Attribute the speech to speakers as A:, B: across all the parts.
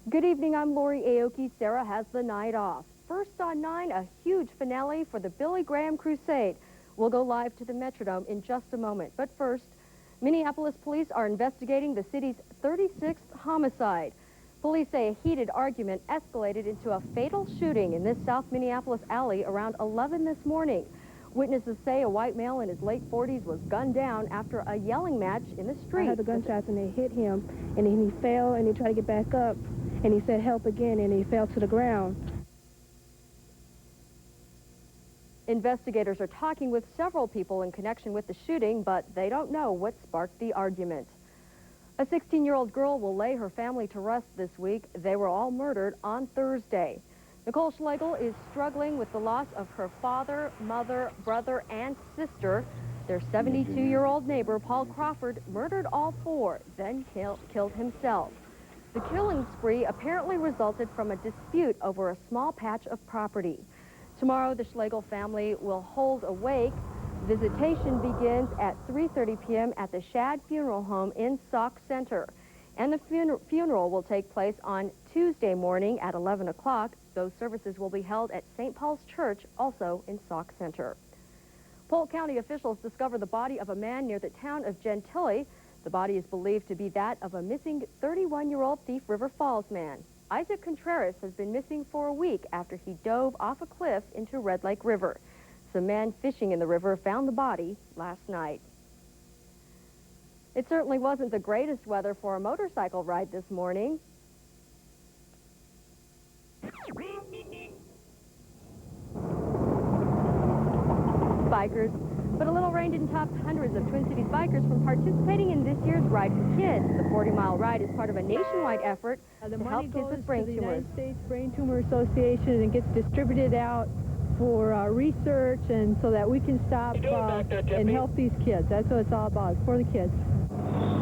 A: Good evening, I'm Lori Aoki. Sarah has the night off. First on 9, a huge finale for the Billy Graham Crusade. We'll go live to the Metrodome in just a moment. But first, Minneapolis police are investigating the city's 36th homicide. Police say a heated argument escalated into a fatal shooting in this South Minneapolis alley around 11 this morning. Witnesses say a white male in his late 40s was gunned down after a yelling match in the street.
B: I heard the gunshots and they hit him, and then he fell and he tried to get back up, and he said help again, and he fell to the ground.
A: Investigators are talking with several people in connection with the shooting, but they don't know what sparked the argument. A 16-year-old girl will lay her family to rest this week. They were all murdered on Thursday. Nicole Schlegel is struggling with the loss of her father, mother, brother, and sister. Their 72-year-old neighbor, Paul Crawford, murdered all four, then killed himself. The killing spree apparently resulted from a dispute over a small patch of property. Tomorrow, the Schlegel family will hold a wake. Visitation begins at 3:30 p.m. at the Shad Funeral Home in Sauk Center. And the funeral will take place on Tuesday morning at 11 o'clock. Those services will be held at St. Paul's Church, also in Sauk Center. Polk County officials discovered the body of a man near the town of Gentilly. The body is believed to be that of a missing 31-year-old Thief River Falls man. Isaac Contreras has been missing for a week after he dove off a cliff into Red Lake River. Some men fishing in the river found the body last night. It certainly wasn't the greatest weather for a motorcycle ride this morning. Bikers, but a little rain didn't stop hundreds of Twin Cities bikers from participating in this year's Ride for Kids. The 40-mile ride is part of a nationwide effort to help kids with brain tumors.
B: The United States Brain Tumor Association and gets distributed out for research and so that we can stop and help these kids. That's what it's all about, for the kids.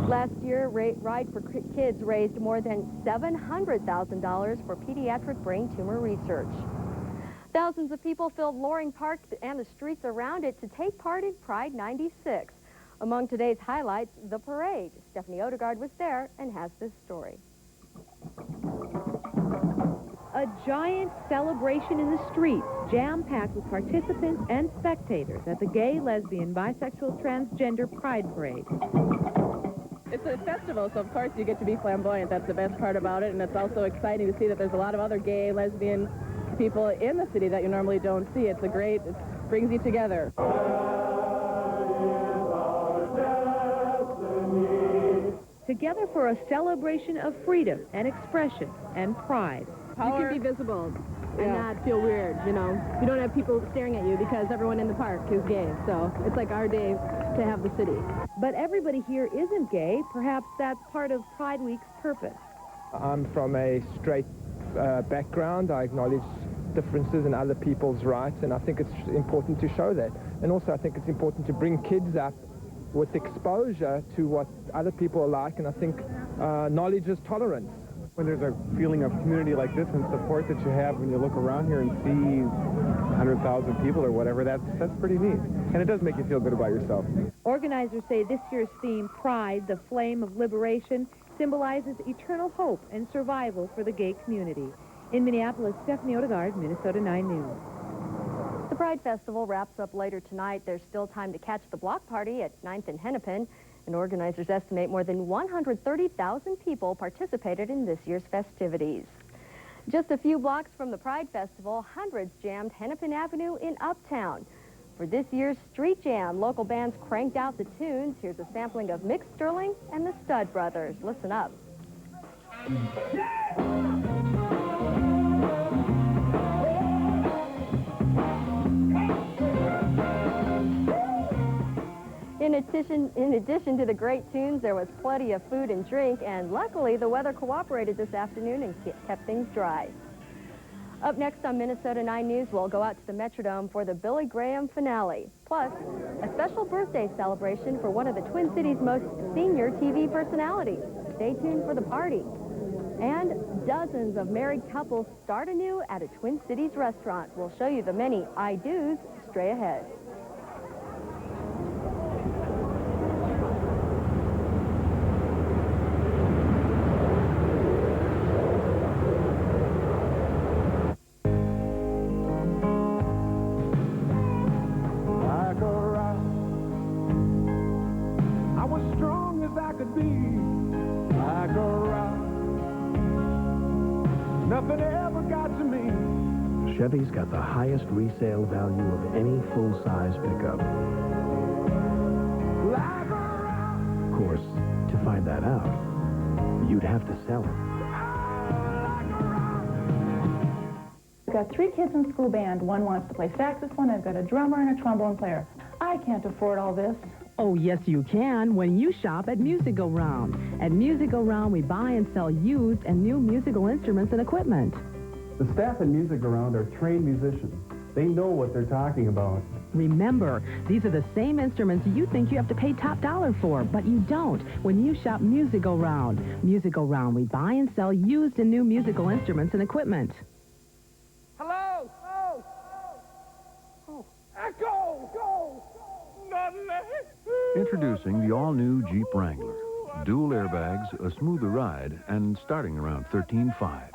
A: Last year, Ride for Kids raised more than $700,000 for pediatric brain tumor research. Thousands of people filled Loring Park and the streets around it to take part in Pride 96. Among today's highlights, the parade. Stephanie Odegaard was there and has this story.
C: A giant celebration in the streets, jam-packed with participants and spectators at the gay, lesbian, bisexual, transgender Pride Parade.
D: It's a festival, so of course you get to be flamboyant. That's the best part about it, and it's also exciting to see that there's a lot of other gay, lesbian people in the city that you normally don't see. It brings you together.
C: Together for a celebration of freedom and expression and pride.
D: You can be visible and not feel weird, you know. You don't have people staring at you because everyone in the park is gay. So it's like our day to have the city.
C: But everybody here isn't gay. Perhaps that's part of Pride Week's purpose.
E: I'm from a straight background. I acknowledge differences in other people's rights, and I think it's important to show that. And also I think it's important to bring kids up with exposure to what other people are like, and I think knowledge is tolerance.
F: When there's a feeling of community like this and support that you have when you look around here and see 100,000 people or whatever, that's pretty neat. And it does make you feel good about yourself.
C: Organizers say this year's theme, Pride, the Flame of Liberation, symbolizes eternal hope and survival for the gay community. In Minneapolis, Stephanie Odegaard, Minnesota 9 News.
A: The Pride Festival wraps up later tonight. There's still time to catch the block party at 9th and Hennepin. And organizers estimate more than 130,000 people participated in this year's festivities. Just a few blocks from the Pride Festival, hundreds jammed Hennepin Avenue in Uptown. For this year's Street Jam, local bands cranked out the tunes. Here's a sampling of Mick Sterling and the Stud Brothers. Listen up. In addition to the great tunes, there was plenty of food and drink, and luckily the weather cooperated this afternoon and kept things dry. Up next on Minnesota 9 News, we'll go out to the Metrodome for the Billy Graham finale, plus a special birthday celebration for one of the Twin Cities' most senior TV personalities. Stay tuned for the party. And Dozens of married couples start anew at a Twin Cities restaurant. We'll show you the many I-dos straight ahead.
G: Chevy's got the highest resale value of any full-size pickup. Of course, to find that out, you'd have to sell it.
H: I've got 3 kids in school band. One wants to play saxophone. I've got a drummer and a trombone player. I can't afford all this.
I: Oh, yes, you can when you shop at Musical Round. At Musical Round, we buy and sell used and new musical instruments and equipment.
F: The staff at Music Around are trained musicians. They know what they're talking about.
I: Remember, these are the same instruments you think you have to pay top dollar for, but you don't when you shop Musical Round. Musical Round, we buy and sell used and new musical instruments and equipment.
E: Hello? Oh. Oh. Echo! Go!
J: Introducing the all-new Jeep Wrangler. Dual airbags, a smoother ride, and starting around $13,500.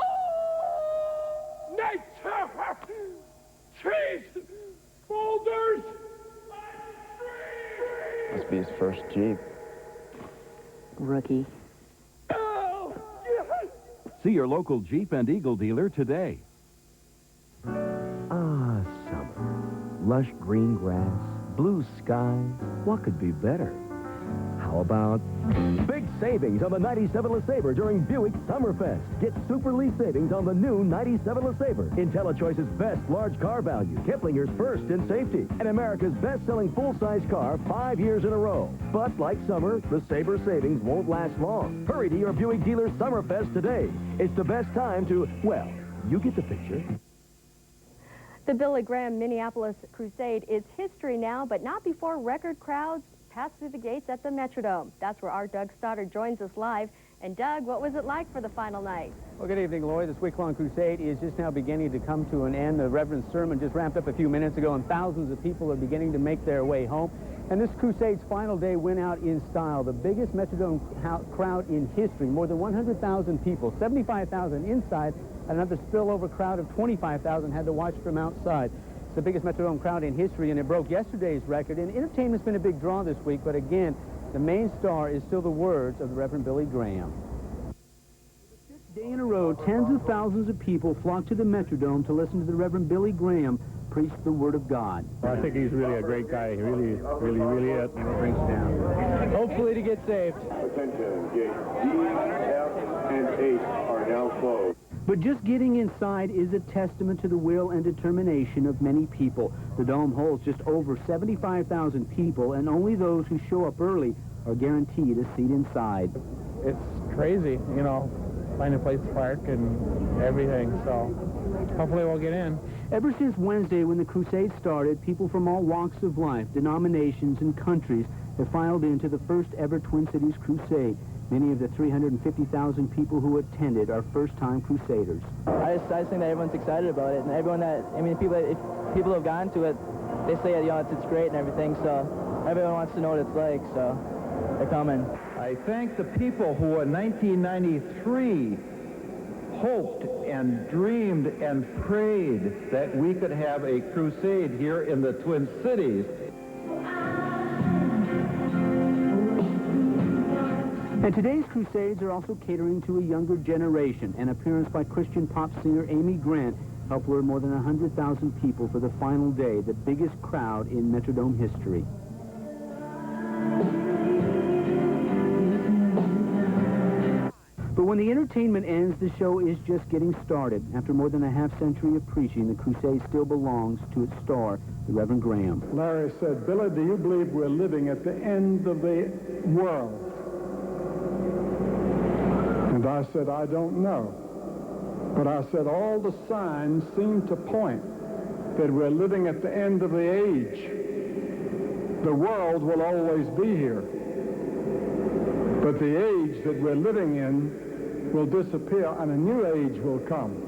E: Trees! Boulders!
K: Must be his first Jeep.
I: Rookie.
E: Oh, yes.
J: See your local Jeep and Eagle dealer today.
G: Ah, summer. Lush green grass, blue skies. What could be better? How about big savings on the 97 LeSabre during Buick Summerfest? Get super lease savings on the new 97 LeSabre. IntelliChoice's best large car value, Kiplinger's first in safety, and America's best-selling full-size car 5 years in a row. But like summer, the Sabre savings won't last long. Hurry to your Buick dealer's Summerfest today. It's the best time to, well, you get the picture.
A: The Billy Graham Minneapolis Crusade is history now, but not before record crowds pass through the gates at the Metrodome. That's where our Doug Stoddard joins us live. And Doug, what was it like for the final night?
L: Well, good evening, Lloyd. This week-long crusade is just now beginning to come to an end. The Reverend's sermon just wrapped up a few minutes ago, and thousands of people are beginning to make their way home. And this crusade's final day went out in style. The biggest Metrodome crowd in history, more than 100,000 people, 75,000 inside, and another spillover crowd of 25,000 had to watch from outside. It's the biggest Metrodome crowd in history, and it broke yesterday's record. And entertainment's been a big draw this week, but again, the main star is still the words of the Reverend Billy Graham. For the 5th day in a row, tens of thousands of people flocked to the Metrodome to listen to the Reverend Billy Graham preach the Word of God.
F: Well, I think he's really a great guy. He really is. And he brings down.
L: Hopefully to get saved.
M: Attention, gates D, F, and H are now closed.
L: But just getting inside is a testament to the will and determination of many people. The Dome holds just over 75,000 people, and only those who show up early are guaranteed a seat inside.
E: It's crazy, you know, finding a place to park and everything, so hopefully we'll get in.
L: Ever since Wednesday when the crusade started, people from all walks of life, denominations, and countries have filed into the first ever Twin Cities Crusade. Many of the 350,000 people who attended are first-time crusaders.
N: I just think that everyone's excited about it, and everyone that, if people have gone to it, they say, you know, it's great and everything, so everyone wants to know what it's like, so they're coming.
O: I thank the people who in 1993 hoped and dreamed and prayed that we could have a crusade here in the Twin Cities.
L: And today's crusades are also catering to a younger generation. An appearance by Christian pop singer Amy Grant helped lure more than 100,000 people for the final day, the biggest crowd in Metrodome history. But when the entertainment ends, the show is just getting started. After more than a half-century of preaching, the crusade still belongs to its star, the Reverend Graham.
P: Larry said, "Billy, do you believe we're living at the end of the world?" And I said, "I don't know." But I said, all the signs seem to point that we're living at the end of the age. The world will always be here. But the age that we're living in will disappear and a new age will come.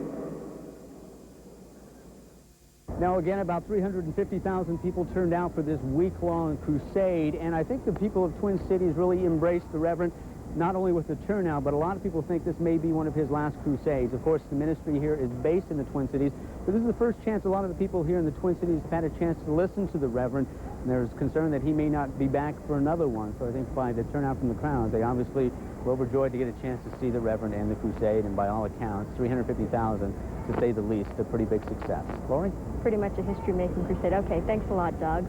L: Now, again, about 350,000 people turned out for this week-long crusade, and I think the people of Twin Cities really embraced the Reverend, not only with the turnout, but a lot of people think this may be one of his last crusades. Of course, the ministry here is based in the Twin Cities, but this is the first chance a lot of the people here in the Twin Cities have had a chance to listen to the Reverend, and there's concern that he may not be back for another one. So I think by the turnout from the crowd, they obviously were overjoyed to get a chance to see the Reverend and the crusade, and by all accounts, 350,000, to say the least, a pretty big success. Lori?
A: Pretty much a history-making crusade. Okay, thanks a lot, Doug.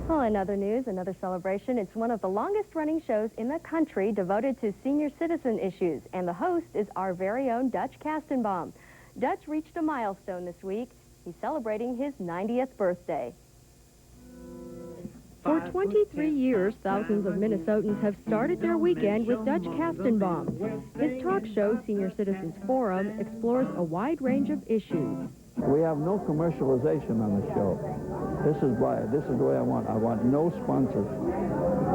A: Well, in other news, another celebration. It's one of the longest-running shows in the country devoted to senior citizen issues, and the host is our very own Dutch Kastenbaum. Dutch reached a milestone this week. He's celebrating his 90th birthday. For 23 years, thousands of Minnesotans have started their weekend with Dutch Kastenbaum. His talk show, Senior Citizens Forum, explores a wide range of issues.
Q: We have no commercialization on the show. This is the way I want. I want no sponsors.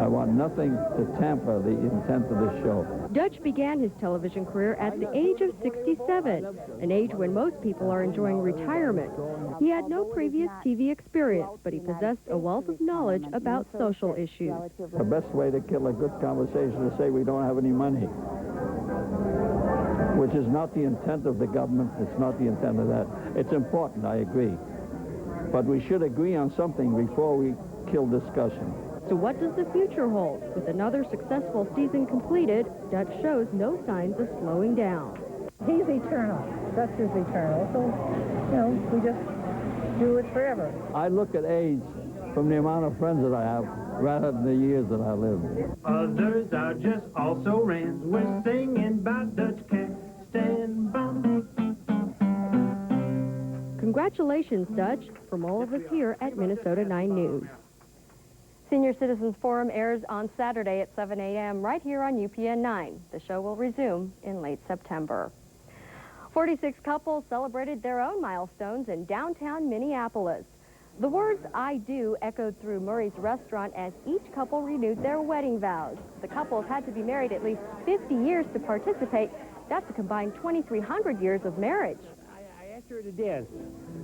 Q: I want nothing to tamper the intent of this show.
A: Dutch began his television career at the age of 67, an age when most people are enjoying retirement. He had no previous TV experience, but he possessed a wealth of knowledge about social issues.
Q: The best way to kill a good conversation is to say we don't have any money, which is not the intent of the government. It's not the intent of that. It's important, I agree. But we should agree on something before we kill discussion.
A: So what does the future hold? With another successful season completed, Dutch shows no signs of slowing down.
B: He's eternal. Dutch is eternal. So, you know, we just do it forever.
Q: I look at age from the amount of friends that I have rather than the years that I live.
R: Others are just also rans. We're singing about Dutch Kastenbaum.
A: Congratulations, Dutch, from all of us here at Minnesota 9 News. Senior Citizens Forum airs on Saturday at 7 a.m. right here on UPN 9. The show will resume in late September. 46 couples celebrated their own milestones in downtown Minneapolis. The words "I do" echoed through Murray's restaurant as each couple renewed their wedding vows. The couples had to be married at least 50 years to participate. That's a combined 2,300 years of marriage.
S: I asked her to dance,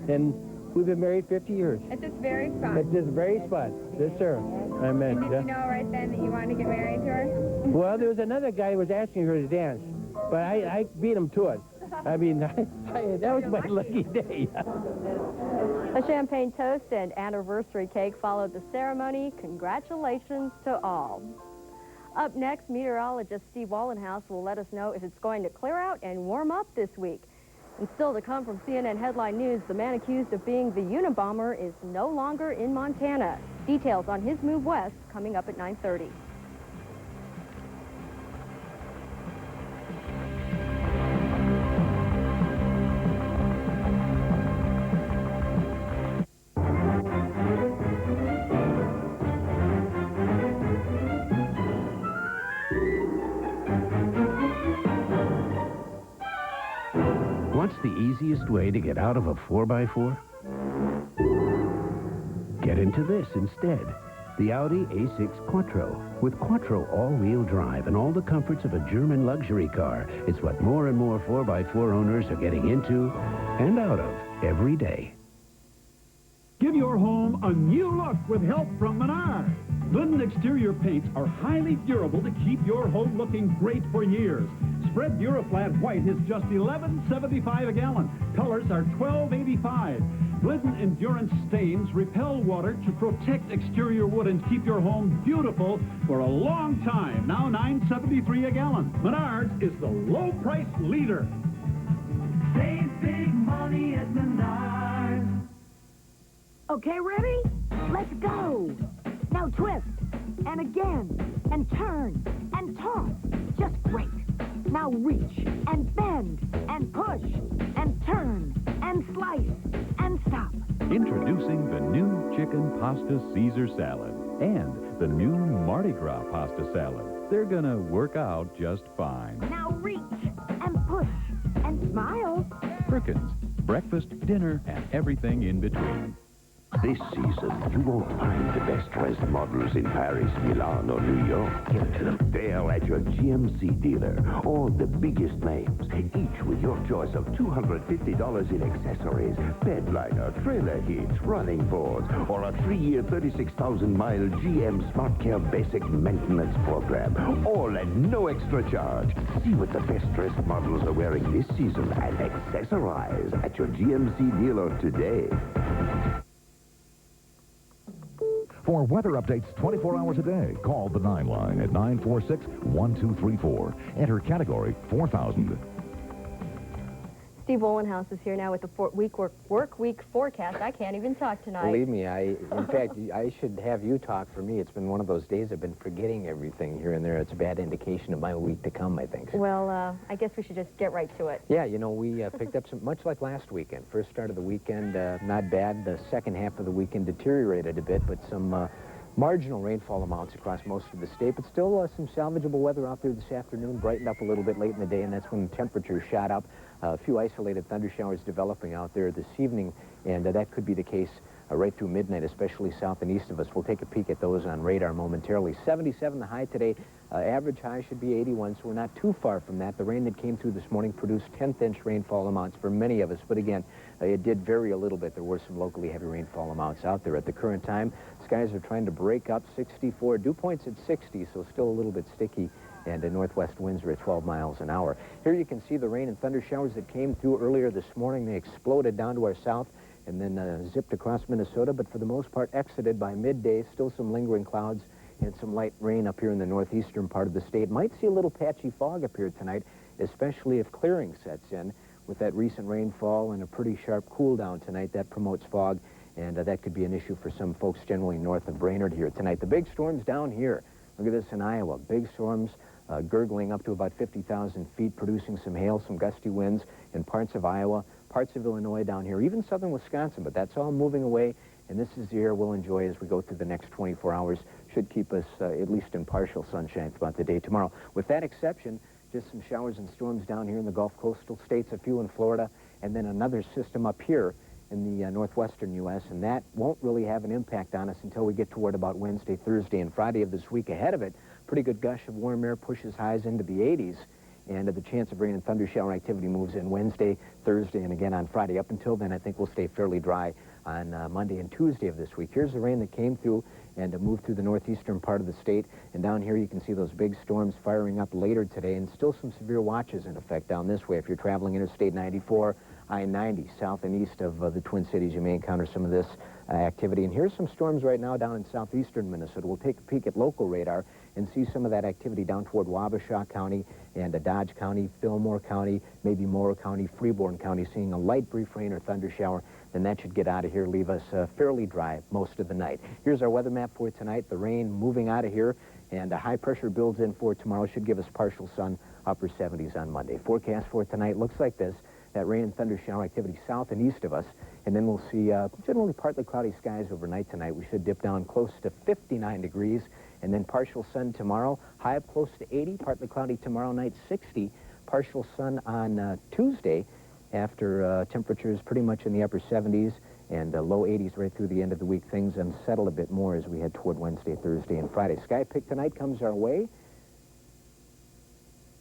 S: and we've been married 50 years.
T: At this very spot?
S: At this very spot. Yes, sir. I meant,
T: Did you know right then that you wanted to get married to her?
S: Well, there was another guy who was asking her to dance, but I beat him to it. I mean, that was my lucky day.
A: A champagne toast and anniversary cake followed the ceremony. Congratulations to all. Up next, meteorologist Steve Wallenhouse will let us know if it's going to clear out and warm up this week. And still to come from CNN Headline News, the man accused of being the Unabomber is no longer in Montana. Details on his move west coming up at 9:30.
U: What's the easiest way to get out of a 4x4? Get into this instead. The Audi A6 Quattro. With Quattro all-wheel drive and all the comforts of a German luxury car, it's what more and more 4x4 owners are getting into and out of every day.
V: Give your home a new look with help from Menards. Glidden exterior paints are highly durable to keep your home looking great for years. Spread Duraflat White is just $11.75 a gallon. Colors are $12.85. Glidden Endurance stains repel water to protect exterior wood and keep your home beautiful for a long time. Now $9.73 a gallon. Menards is the low price leader.
R: Save big money at Menards.
W: Okay, ready? Let's go. Now twist, and again, and turn, and toss. Just great. Now reach, and bend, and push, and turn, and slice, and stop.
X: Introducing the new Chicken Pasta Caesar Salad and the new Mardi Gras Pasta Salad. They're gonna work out just fine.
W: Now reach, and push, and smile.
X: Perkins, breakfast, dinner, and everything in between.
U: This season, you won't find the best-dressed models in Paris, Milan, or New York. They're at your GMC dealer. All the biggest names, each with your choice of $250 in accessories, bed liner, trailer heats, running boards, or a 3-year, 36,000-mile GM Smart Care basic maintenance program. All at no extra charge. See what the best-dressed models are wearing this season and accessorize at your GMC dealer today.
C: For weather updates 24 hours a day, call the 9 line at 946-1234. Enter category 4000.
A: Steve Wollenhouse is here now with the work week forecast. I can't even talk tonight.
D: Believe me, in fact, I should have you talk for me. It's been one of those days I've been forgetting everything here and there. It's a bad indication of my week to come, I think.
A: Well, I guess we should just get right to it.
D: Yeah, you know, we picked up some, much like last weekend. First start of the weekend, not bad. The second half of the weekend deteriorated a bit, but some marginal rainfall amounts across most of the state, but still some salvageable weather out there this afternoon. Brightened up a little bit late in the day, and that's when the temperatures shot up. A few isolated thunder showers developing out there this evening, and that could be the case right through midnight, especially south and east of us. We'll take a peek at those on radar momentarily. 77 the high today. Average high should be 81, so we're not too far from that. The rain that came through this morning produced 10th-inch rainfall amounts for many of us, but again, it did vary a little bit. There were some locally heavy rainfall amounts out there. At the current time, skies are trying to break up. 64, dew points at 60, so still a little bit sticky, and the northwest winds are at 12 miles an hour. Here you can see the rain and thunder showers that came through earlier this morning. They exploded down to our south and then zipped across Minnesota, but for the most part exited by midday. Still some lingering clouds and some light rain up here in the northeastern part of the state. Might see a little patchy fog up here tonight, especially if clearing sets in. With that recent rainfall and a pretty sharp cool down tonight, that promotes fog, and that could be an issue for some folks generally north of Brainerd here tonight. The big storms down here. Look at this in Iowa. Big storms gurgling up to about 50,000 feet, producing some hail, some gusty winds in parts of Iowa, parts of Illinois down here, even southern Wisconsin, but that's all moving away, and this is the air we'll enjoy as we go through the next 24 hours. Should keep us at least in partial sunshine throughout the day tomorrow. With that exception, just some showers and storms down here in the Gulf coastal states, a few in Florida, and then another system up here in the northwestern U.S., and that won't really have an impact on us until we get toward about Wednesday, Thursday, and Friday of this week. Ahead of it, pretty good gush of warm air pushes highs into the 80s, and the chance of rain and thunder shower activity moves in Wednesday, Thursday, and again on Friday. Up until then, I think we'll stay fairly dry on Monday and Tuesday of this week. Here's the rain that came through and moved through the northeastern part of the state, and down here you can see those big storms firing up later today, and still some severe watches in effect down this way. If you're traveling Interstate 94, I-90, south and east of the Twin Cities, you may encounter some of this activity. And here's some storms right now down in southeastern Minnesota. We'll take a peek at local radar and see some of that activity down toward Wabasha County and Dodge County, Fillmore County, maybe Morrow County, Freeborn County, seeing a light brief rain or thunder shower. Then that should get out of here, leave us fairly dry most of the night. Here's our weather map for tonight. The rain moving out of here, and high pressure builds in for tomorrow. Should give us partial sun, upper 70s on Monday. Forecast for tonight looks like this. That rain and thunder shower activity south and east of us, and then we'll see generally partly cloudy skies overnight tonight. We should dip down close to 59 degrees, and then partial sun tomorrow, high up close to 80, partly cloudy tomorrow night, 60, partial sun on Tuesday, after temperatures pretty much in the upper 70s and low 80s right through the end of the week. Things unsettle a bit more as we head toward Wednesday, Thursday, and Friday. Sky pick tonight comes our way.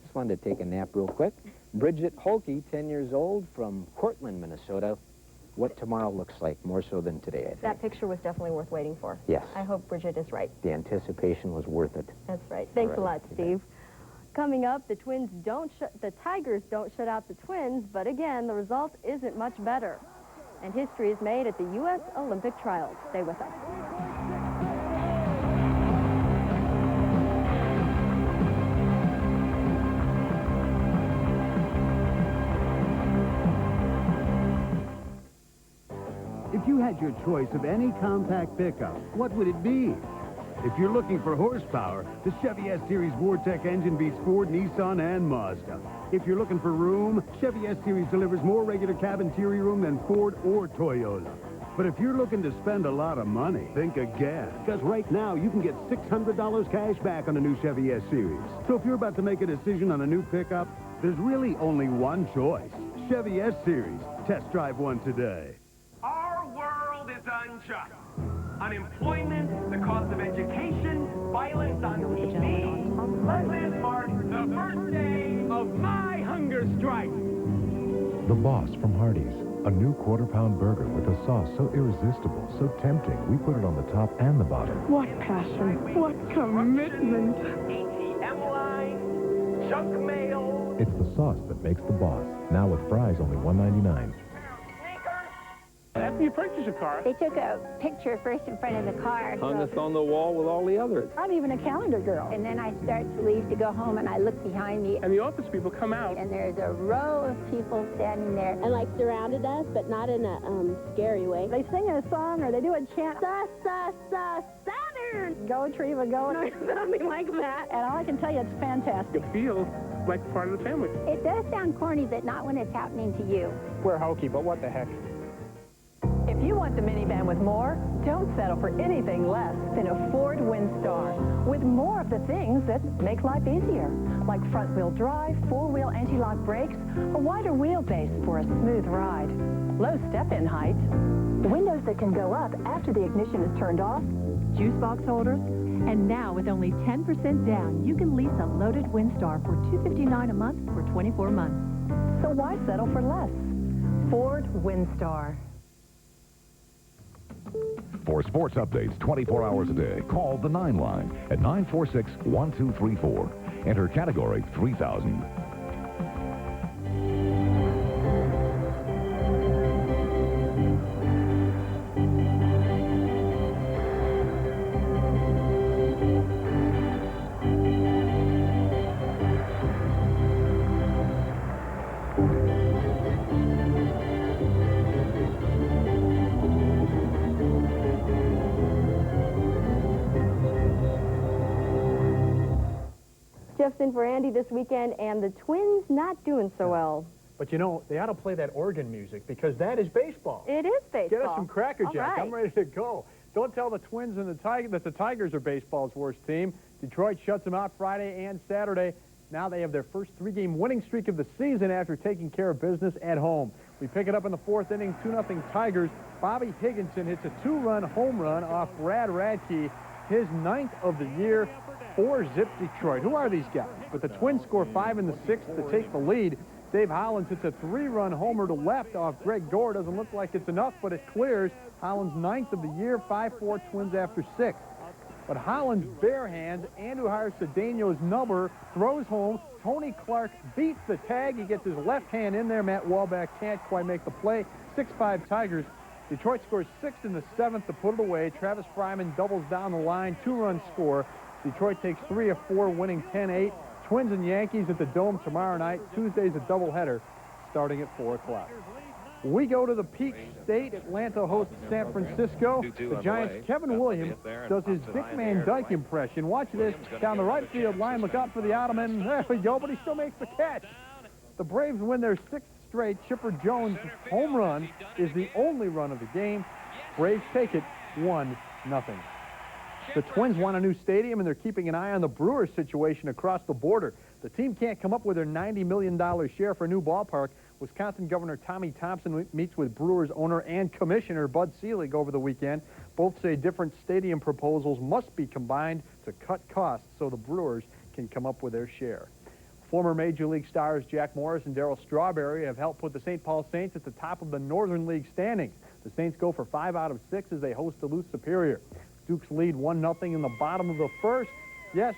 D: Just wanted to take a nap real quick. Bridget Holke, 10 years old, from Cortland, Minnesota. What tomorrow looks like, more so than today, I think.
A: That picture was definitely worth waiting for.
D: Yes.
A: I hope Bridget is right.
D: The anticipation was worth it.
A: That's right. Thanks a lot, Steve. Coming up, the Tigers don't shut out the Twins, but again, the result isn't much better. And history is made at the U.S. Olympic trials. Stay with us.
V: If you had your choice of any compact pickup, what would it be? If you're looking for horsepower, the Chevy S-Series Vortec engine beats Ford, Nissan, and Mazda. If you're looking for room, Chevy S-Series delivers more regular cab interior room than Ford or Toyota. But if you're looking to spend a lot of money, think again. Because right now, you can get $600 cash back on a new Chevy S-Series. So if you're about to make a decision on a new pickup, there's really only one choice. Chevy S-Series. Test drive one today.
H: Our world is Russia. Unemployment, the cost of education, violence on TV. Let this mark the first day of my hunger strike.
C: The Boss from Hardee's. A new quarter-pound burger with a sauce so irresistible, so tempting, we put it on the top and the bottom.
W: What passion, what commitment.
H: ATM line, junk mail.
C: It's the sauce that makes the Boss. Now with fries only $1.99.
I: After you purchase a car,
J: they took a picture first in front of the car.
Q: Hung us on the wall with all the others.
J: I'm even a calendar girl. And then I start to leave to go home, and I look behind me.
I: And the office people come out.
J: And there's a row of people standing there.
K: And like surrounded us, but not in a scary way.
B: They sing a song or they do a chant. Saturn! Go, Treva, go.
K: Something like that.
B: And all I can tell you, it's fantastic.
I: You feel like part of the family.
J: It does sound corny, but not when it's happening to you.
I: We're hokey, but what the heck.
Y: If you want the minivan with more, don't settle for anything less than a Ford Windstar. With more of the things that make life easier, like front-wheel drive, four-wheel anti-lock brakes, a wider wheelbase for a smooth ride, low step-in height, windows that can go up after the ignition is turned off, juice box holders, and now with only 10% down, you can lease a loaded Windstar for $259 a month for 24 months. So why settle for less? Ford Windstar.
C: For sports updates 24 hours a day, call the 9 line at 946-1234. Enter category 3000.
A: In for Andy this weekend, and the Twins not doing so well.
Z: But you know, they ought to play that organ music because that is baseball.
A: It is baseball.
Z: Get us some Cracker Jack.
A: Right.
Z: I'm ready to go. Don't tell the Twins and the that the Tigers are baseball's worst team. Detroit shuts them out Friday and Saturday. Now they have their first 3-game winning streak of the season after taking care of business at home. We pick it up in the 4th inning, 2-0 Tigers. Bobby Higginson hits a 2-run home run off Brad Radke, his 9th of the year. 4-zip Detroit. Who are these guys? But the Twins score 5 in the 6th to take the lead. Dave Hollins hits a 3-run homer to left off Greg Gore. Doesn't look like it's enough, but it clears. Hollins' 9th of the year, 5-4 Twins after 6. But Hollins barehands Andujar Cedeno's number, throws home. Tony Clark beats the tag. He gets his left hand in there. Matt Walback can't quite make the play. 6-5 Tigers. Detroit scores 6 in the 7th to put it away. Travis Fryman doubles down the line, 2-run score. Detroit takes 3 of 4, winning 10-8. Twins and Yankees at the Dome tomorrow night. Tuesday's a doubleheader starting at 4 o'clock. We go to the Peach State. Atlanta hosts San Francisco. The Giants' Kevin Williams does his Dick Van Dyke impression. Watch this. Down the right field line. Look out for the Ottoman. There we go, but he still makes the catch. The Braves win their 6th straight. Chipper Jones' home run is the only run of the game. Braves take it 1-0. The Twins want a new stadium, and they're keeping an eye on the Brewers situation across the border. The team can't come up with their $90 million share for a new ballpark. Wisconsin Governor Tommy Thompson meets with Brewers owner and commissioner Bud Selig over the weekend. Both say different stadium proposals must be combined to cut costs so the Brewers can come up with their share. Former Major League stars Jack Morris and Darryl Strawberry have helped put the St. Paul Saints at the top of the Northern League standings. The Saints go for 5 out of 6 as they host Duluth Superior. Dukes lead 1-0 in the bottom of the 1st. Yes,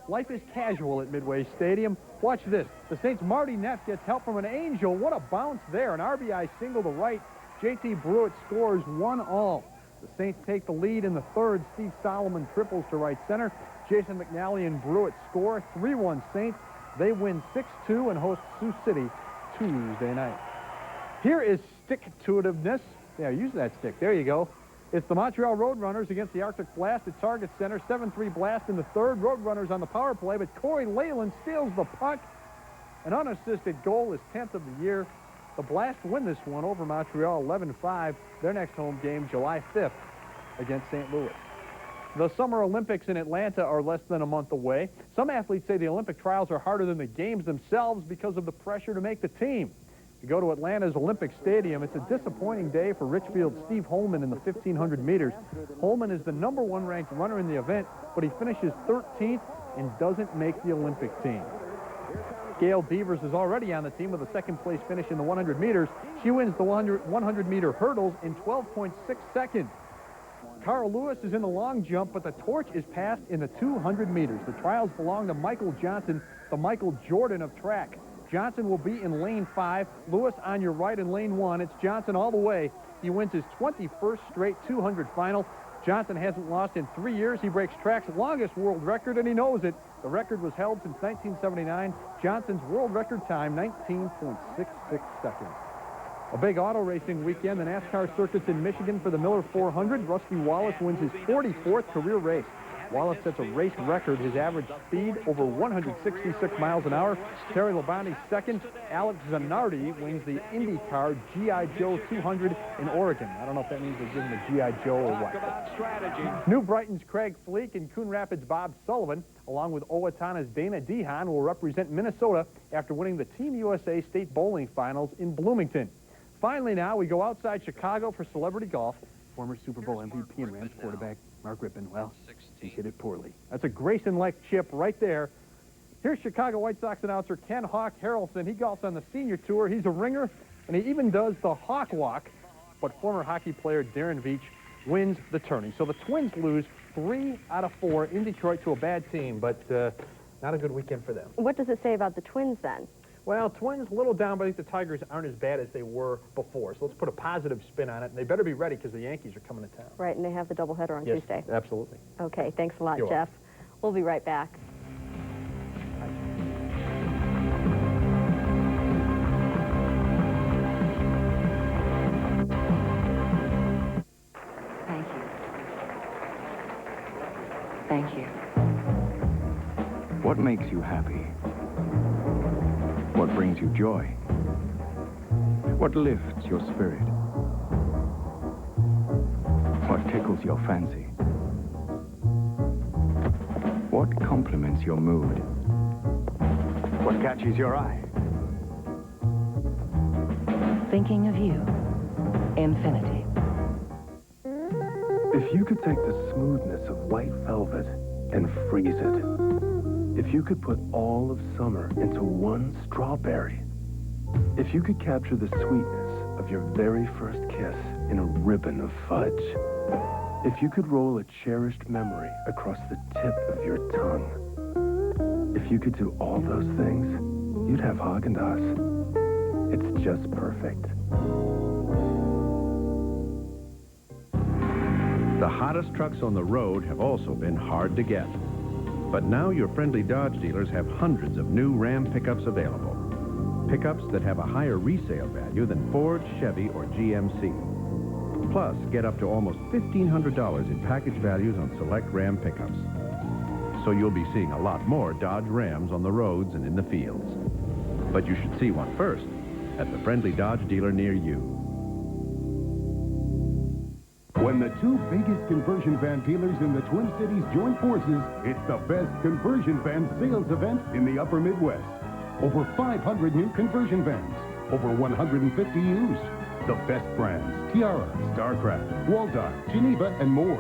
Z: life is casual at Midway Stadium. Watch this. The Saints' Marty Neff gets help from an angel. What a bounce there. An RBI single to right. JT Brewitt scores 1-all. The Saints take the lead in the 3rd. Steve Solomon triples to right center. Jason McNally and Brewitt score. 3-1 Saints. They win 6-2 and host Sioux City Tuesday night. Here is stick-to-itiveness. Yeah, use that stick. There you go. It's the Montreal Roadrunners against the Arctic Blast at Target Center. 7-3 Blast in the 3rd. Roadrunners on the power play, but Corey Leyland steals the puck. An unassisted goal is 10th of the year. The Blast win this one over Montreal 11-5. Their next home game, July 5th, against St. Louis. The Summer Olympics in Atlanta are less than a month away. Some athletes say the Olympic trials are harder than the games themselves because of the pressure to make the team. We go to Atlanta's Olympic Stadium. It's a disappointing day for Richfield's Steve Holman in the 1,500 meters. Holman is the #1 ranked runner in the event, but he finishes 13th and doesn't make the Olympic team. Gail Beavers is already on the team with a second-place finish in the 100 meters. She wins the 100-meter hurdles in 12.6 seconds. Carl Lewis is in the long jump, but the torch is passed in the 200 meters. The trials belong to Michael Johnson, the Michael Jordan of track. Johnson will be in lane 5. Lewis on your right in lane 1. It's Johnson all the way. He wins his 21st straight 200 final. Johnson hasn't lost in 3 years. He breaks track's longest world record, and he knows it. The record was held since 1979. Johnson's world record time, 19.66 seconds. A big auto racing weekend. The NASCAR circuit's in Michigan for the Miller 400. Rusty Wallace wins his 44th career race. Wallace sets a race record, his average speed over 166 miles an hour. Terry Labonte's second. Alex Zanardi wins the IndyCar G.I. Joe 200 in Oregon. I don't know if that means they're giving the G.I. Joe or what. New Brighton's Craig Fleek and Coon Rapids' Bob Sullivan, along with Owatonna's Dana Dehaan, will represent Minnesota after winning the Team USA State Bowling Finals in Bloomington. Finally now, we go outside Chicago for celebrity golf. Former Super Bowl MVP and Rams quarterback Mark Rippon, well, he hit it poorly. That's a Grayson-like chip right there. Here's Chicago White Sox announcer Ken Hawk Harrelson. He golfs on the senior tour. He's a ringer, and he even does the Hawk Walk. But former hockey player Darren Veach wins the tourney. So the Twins lose 3 out of 4 in Detroit to a bad team, but not a good weekend for them.
A: What does it say about the Twins then?
Z: Well, Twins a little down, but I think the Tigers aren't as bad as they were before. So let's put a positive spin on it. And they better be ready because the Yankees are coming to town.
A: Right, and they have the doubleheader on Tuesday.
Z: Absolutely.
A: Okay, thanks a lot,
Z: You're
A: Jeff. We'll be right back.
E: Thank you. Thank you.
F: What makes you happy? What brings you joy? What lifts your spirit? What tickles your fancy? What complements your mood? What catches your eye?
E: Thinking of you. Infinity.
G: If you could take the smoothness of white velvet and freeze it, if you could put all of summer into one strawberry, if you could capture the sweetness of your very first kiss in a ribbon of fudge, if you could roll a cherished memory across the tip of your tongue, if you could do all those things, you'd have Haagen-Dazs. It's just perfect.
U: The hottest trucks on the road have also been hard to get. But now your friendly Dodge dealers have hundreds of new Ram pickups available. Pickups that have a higher resale value than Ford, Chevy, or GMC. Plus, get up to almost $1,500 in package values on select Ram pickups. So you'll be seeing a lot more Dodge Rams on the roads and in the fields. But you should see one first at the friendly Dodge dealer near you.
M: When the two biggest conversion van dealers in the Twin Cities join forces, it's the best conversion van sales event in the upper Midwest. Over 500 new conversion vans, over 150 used. The best brands, Tiara, StarCraft, Waldar, Geneva, and more.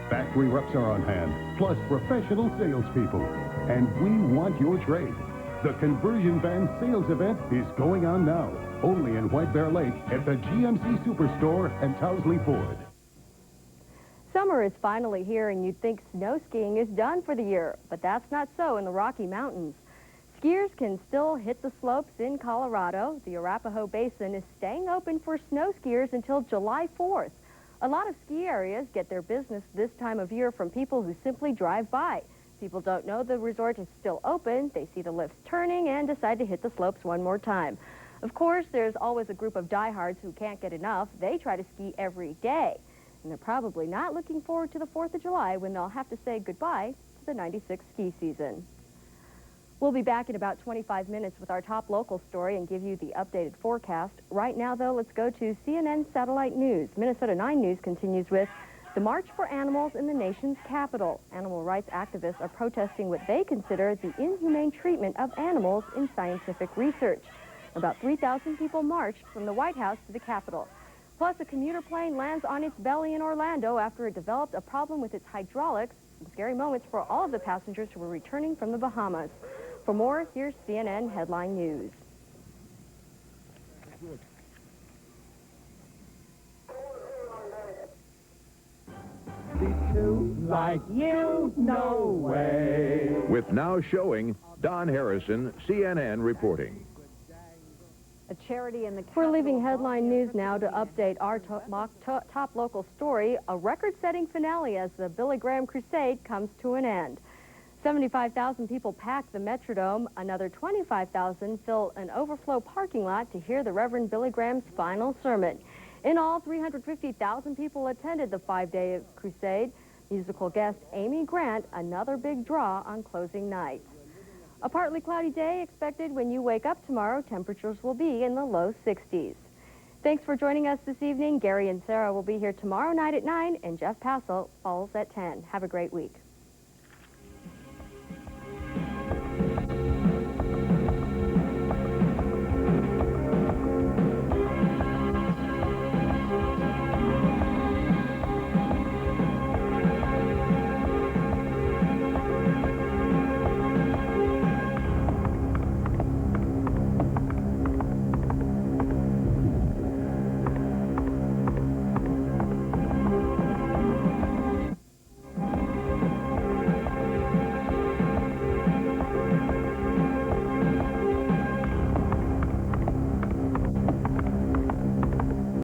M: Factory reps are on hand, plus professional salespeople. And we want your trade. The conversion van sales event is going on now, only in White Bear Lake at the GMC Superstore and Towsley Ford.
A: Summer is finally here, and you'd think snow skiing is done for the year, but that's not so in the Rocky Mountains. Skiers can still hit the slopes in Colorado. The Arapahoe Basin is staying open for snow skiers until July 4th. A lot of ski areas get their business this time of year from people who simply drive by. People don't know the resort is still open. They see the lifts turning and decide to hit the slopes one more time. Of course, there's always a group of diehards who can't get enough. They try to ski every day. And they're probably not looking forward to the 4th of July when they'll have to say goodbye to the '96 ski season. We'll be back in about 25 minutes with our top local story and give you the updated forecast. Right now, though, let's go to CNN Satellite News. Minnesota 9 News continues with the March for Animals in the nation's capital. Animal rights activists are protesting what they consider the inhumane treatment of animals in scientific research. About 3,000 people marched from the White House to the Capitol. Plus, a commuter plane lands on its belly in Orlando after it developed a problem with its hydraulics. Some scary moments for all of the passengers who were returning from the Bahamas. For more, here's CNN Headline News.
H: Like you, no way.
C: With Now Showing, Don Harrison, CNN reporting.
A: A charity in the We're leaving Headline News now to update our top local story, a record-setting finale as the Billy Graham crusade comes to an end. 75,000 people packed the Metrodome. Another 25,000 fill an overflow parking lot to hear the Reverend Billy Graham's final sermon. In all, 350,000 people attended the 5-day crusade. Musical guest Amy Grant, another big draw on closing night. A partly cloudy day expected when you wake up tomorrow. Temperatures will be in the low 60s. Thanks for joining us this evening. Gary and Sarah will be here tomorrow night at 9, and Jeff Passel falls at 10. Have a great week.